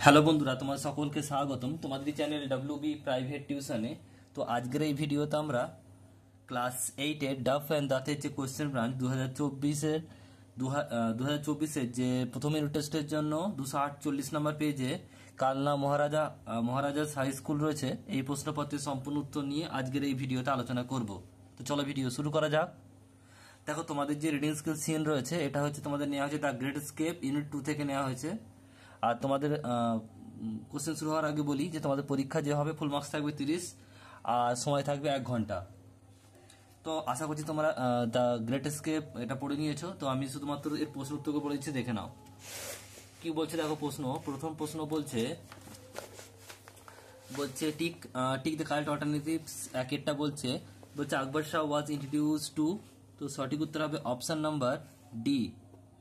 Hello বন্ধুরা, তোমার সকলকে স্বাগতম তোমাদের চ্যানেল ডব্লিউবি প্রাইভেট টিউশনে। তো আজকের এই ভিডিওতে আমরা ক্লাস 8-এর ডাফ অ্যান্ড দাঁতের যে কোয়েশ্চেন ব্রাঞ্চ 2024-এর যে প্রথম ইউনিট টেস্টের জন্য 248 নম্বর পেজে কালনা মহারাজাস হাই স্কুল রয়েছে, এই প্রশ্নপত্রের সম্পূর্ণ উত্তর নিয়ে আজকের এই ভিডিওতে আলোচনা করব। তো চলো ভিডিও শুরু করা যাক। দেখো, তোমাদের যে রিডিং স্কিল সিন রয়েছে, এটা হচ্ছে তোমাদের নেওয়া হয়েছে দ্য গ্রেট এস্কেপ ইউনিট 2 থেকে নেওয়া হয়েছে। আর তোমাদের কোশ্চেন শুরু হওয়ার আগে বলি যে তোমাদের পরীক্ষা যে হবে ফুল মার্কস থাকবে 30 আর সময় থাকবে 1 ঘন্টা। তো আশা করছি তোমরা দ্য গ্রেট এস্কেপ এটা পড়ে নিয়েছো। তো আমি শুধুমাত্র এর প্রশ্ন উত্তরকে বলে দিচ্ছি, দেখে নাও কি বলছে। দেখো প্রথম প্রশ্ন বলছে টিক দ্য কারেক্ট অল্টারনেটিভস। একটা বলছে Akbar Shah was introduce two. তো সঠিক উত্তর হবে অপশন নাম্বার ডি,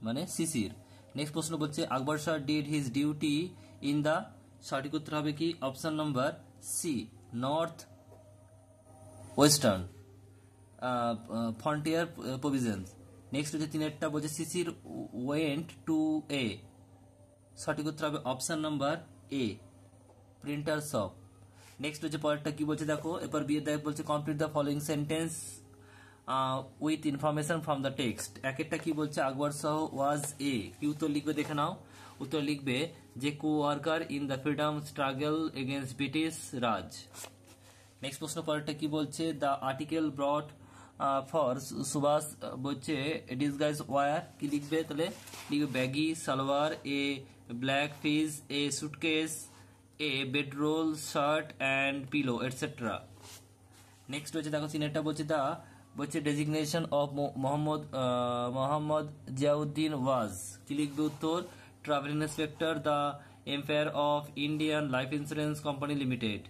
মানে শিশির। নেক্সট প্রশ্ন বলছে Akbar Shah did his duty in the. সঠিক উত্তর হবে কি option number C, north western frontier province. Next হচ্ছে তিনেরটা বলছে শিশির ওয়েন্ট টু এ। সঠিক উত্তর হবে option number A, printer shop. Next হচ্ছে পরেরটা কি বলছে দেখো, এরপর বিয়ের দায়ক বলছে complete the following sentence with information from the text. একটা কি বলছে আকবর শাহ ওয়াজ এ, কি উত্তর লিখবে দেখে নাও। উত্তর লিখবে যে co worker in the freedom struggle against British Raj. Next প্রশ্ন পরেরটা কি বলছে the article brought for Subhash বলছে ডিসগাইজ ওয়ার, কি লিখবে তাহলে লিখবে baggy salwar, a black fez, a suitcase, a bedroll shirt and pillow etcetera. Next হচ্ছে দেখো সিনেটটা বলছে designation of Mohammad Ziauddin was, কি লিখবে উত্তর travel inspector the empire of Indian life insurance company limited.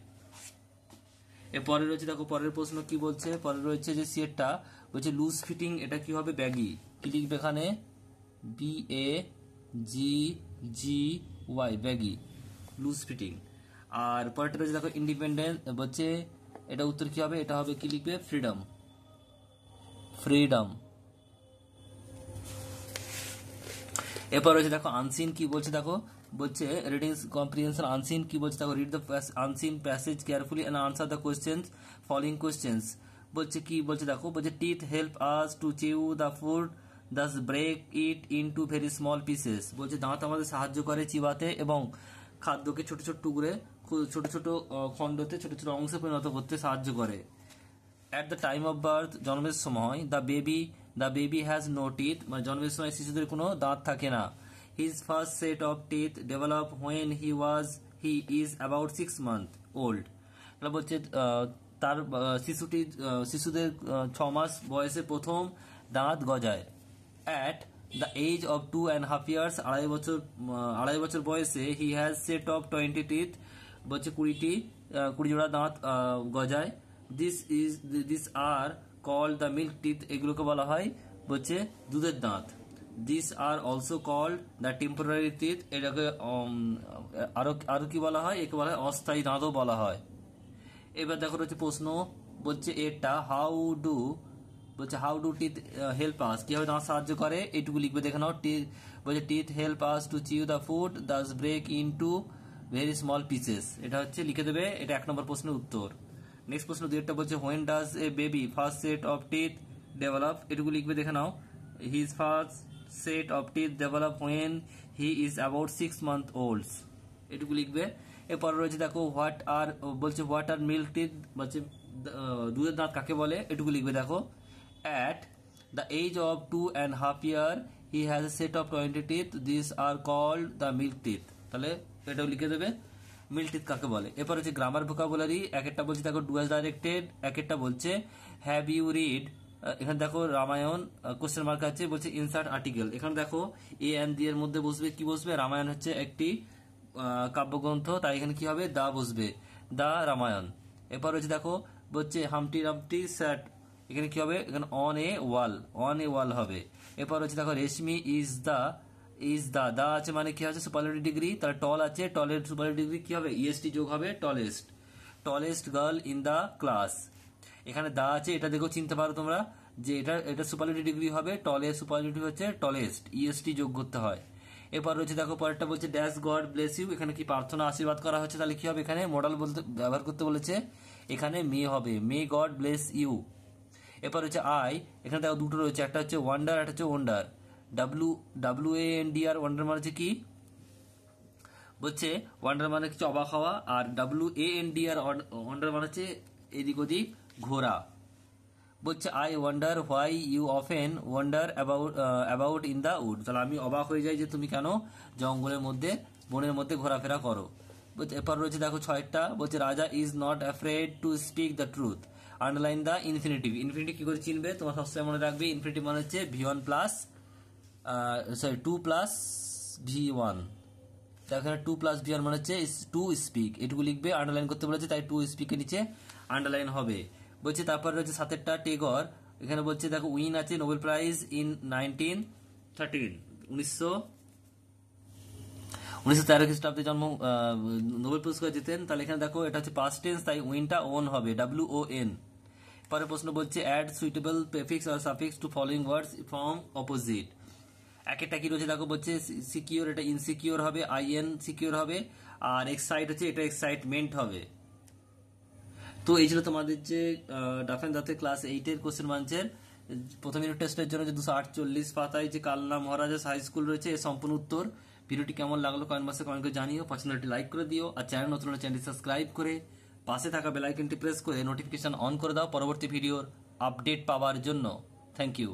এরপরে রয়েছে দেখো পরের প্রশ্ন কি বলছে, পরে রয়েছে যে সিয়েরটা বলছে লুজ ফিটিং, এটা কি হবে ব্যাগি, কি লিখবে এখানে BAGGY ব্যাগি, লুজ ফিটিং। আর পরেরটা রয়েছে দেখো ইন্ডিপেন্ডেন্ট বলছে এটা উত্তর কি হবে, এটা হবে কি লিখবে ফ্রিডম। এরপর রয়েছে দেখো আনসিন, কি বলছে দেখো বলছে রিডিং কম্প্রিহেনশন আনসিন, কি বলছে দেখো read the unseen passage carefully and answer the questions following questions. বলছে কি বলছে দেখো teeth help us to chew the food thus break it into very small pieces. বলছে দাঁত আমাদের সাহায্য করে চিবাতে এবং খাদ্যকে ছোট ছোট টুকরে ছোট ছোট খণ্ডতে ছোট ছোট অংশে পরিণত করতে সাহায্য করে। At the time of birth, জন্মের সময় the baby has no teeth, মানে জন্মের সময় শিশুদের কোনো দাঁত থাকে না। His first set of teeth develop when he is about 6 months old. বলছে তার শিশুদের 6 মাস বয়সে প্রথম দাঁত গজায়। At the age of 2.5 years, আড়াই বছর বয়সে he has set of 20 teeth, বলছে 20 জোড়া দাঁত গজায়। This are called the milk teeth, এগুলোকে বলা হয় বলছে দুধের দাঁত। This are also called the temporary teeth, এটাকে আরো কি বলা হয়, একে বলা হয় অস্থায়ী দাঁতও বলা হয়। এবার দেখো রয়েছে প্রশ্ন বলছে এটা how do teeth help us, কিভাবে দাঁত সাহায্য করে, এইটুকু লিখবে দেখে নাও। বলছে teeth help us to chew the food thus break into very small pieces, এটা হচ্ছে লিখে দেবে, এটা 1 নম্বর প্রশ্নের উত্তর। নেক্সট প্রশ্ন 2 বলছে when does a baby first set of teeth develop, এটুকু লিখবে দেখে নাও। His first set of teeth develop when he is about 6 months old, এটুকু লিখবে। এরপর রয়েছে দেখো হোয়াট আর মিল্ক টিথ, বলছে দুধের দাঁত কাকে বলে, এটুকু লিখবে দেখো। At the age of 2.5 years he has a set of 20 teeth, this are called the milk teeth, তাহলে এটাও লিখে দেবে মিল্ক টিথ কাকে বলে। এরপর হচ্ছে গ্রামার ভোকাবুলারি, একটা বলছে দেখো ডু অ্যাজ ডাইরেক্টেড, একটা বলছে হ্যাভ ইউ রিড। এখানে দেখো রামায়ণ কোশ্চেন মার্ক আছে, বলছে ইনসার্ট আর্টিকেল। এখানে দেখো এ এন্ড দি এর মধ্যে বসবে কি বসবে, রামায়ণ হচ্ছে একটি কাব্যগ্রন্থ, তাই এখানে কি হবে দা বসবে, দা রামায়ণ। এরপর হচ্ছে দেখো বলছে হামটি স্যাট, এখানে কি হবে, এখানে অন এ ওয়াল হবে। এরপর হচ্ছে দেখো রেশমি ইজ দা আছে মানে কি আছে সুপারলেটিভ ডিগ্রি, তাহলে টল আছে, টলের সুপারলেটিভ ডিগ্রি কি হবে ইএসটি যোগ হবে tallest girl in the class. এখানে দা আছে, এটা দেখো চিনতে পারো তোমরা যে এটা সুপারলেটিভ ডিগ্রি হবে, টলের সুপারলেটিভ হচ্ছে টলেস্ট, ইএসটি যোগ করতে হয়। এরপর রয়েছে দেখো পরেরটা বলছে ড্যাশ গড ব্লেস ইউ, এখানে কি প্রার্থনা আশীর্বাদ করা হচ্ছে, তাহলে কি হবে এখানে মডাল বলতে ব্যবহার করতে বলেছে, এখানে মে হবে, মে গড ব্লেস ইউ। এরপর হচ্ছে আই, এখানে দেখো দুটো রয়েছে, একটা হচ্ছে ওয়ান্ডার, একটা হচ্ছে ওন্ডার, WANDR, ওয়ান্ডার মানে হচ্ছে কি বলছে ওয়ান্ডার মানে হচ্ছে অবাক হওয়া, আর WANDR ওয়ান্ডার মানে হচ্ছে এদিক ওদিক ঘোরা। বলছে I wonder why you often wonder about in the wood, তাহলে আমি অবাক হয়ে যাই যে তুমি কেন জঙ্গলের মধ্যে বনের মধ্যে ঘোরাফেরা করো। এরপর রয়েছে দেখো 6টা, বলছে রাজা is not afraid to speak the truth, underline the infinitive. Infinitive কি করে চিনবে তোমার সবসময় মনে রাখবে, ইনফিনিটিভ মানে হচ্ছে V1 প্লাস 2 প্লাস V1, এখানে 2 প্লাস V1 মানে হচ্ছে টু স্পিক, এটুকু লিখবে, আন্ডারলাইন করতে বলেছে তাই টু স্পিকের নিচে আন্ডারলাইন হবে। বলছে তারপর রয়েছে 7টা টেগর, এখানে বলছে দেখো উইন আছে নোবেল প্রাইজ ইন 1913, 1913 খ্রিস্টাব্দে জন্ম, নোবেল পুরস্কার জিতেন, তাহলে এখানে দেখো এটা হচ্ছে পাস্ট টেন্স তাই উইনটা ওন হবে, WON। পরের প্রশ্ন বলছে add suitable prefix or suffix to following words from opposite. একটা কি রয়েছে দেখো বলছে সিকিউর, এটা ইনসিকিউর হবে, IN সিকিউর হবে, আর এক্সাইট হচ্ছে এটা এক্সাইটমেন্ট হবে। তো এই ছিল তোমাদের যে ডাফ এন্ড দাঁতের ক্লাস 8-এর কোশ্চেন মাঞ্চের প্রথম ইউনিট টেস্টের জন্য যে 248 পাতায় যে কালনা মহারাজা হাই স্কুল রয়েছে এর সম্পূর্ণ উত্তর। ভিডিওটি কেমন লাগলো কমেন্ট বক্সে কমেন্ট করে জানিও, পছন্দটি লাইক করে দিও, আর চ্যানেল নতুন হলে চ্যানেলটি সাবস্ক্রাইব করে পাশে থাকা বেল আইকনটি প্রেস করে নোটিফিকেশন অন করে দাও পরবর্তী ভিডিওর আপডেট পাওয়ার জন্য। Thank you.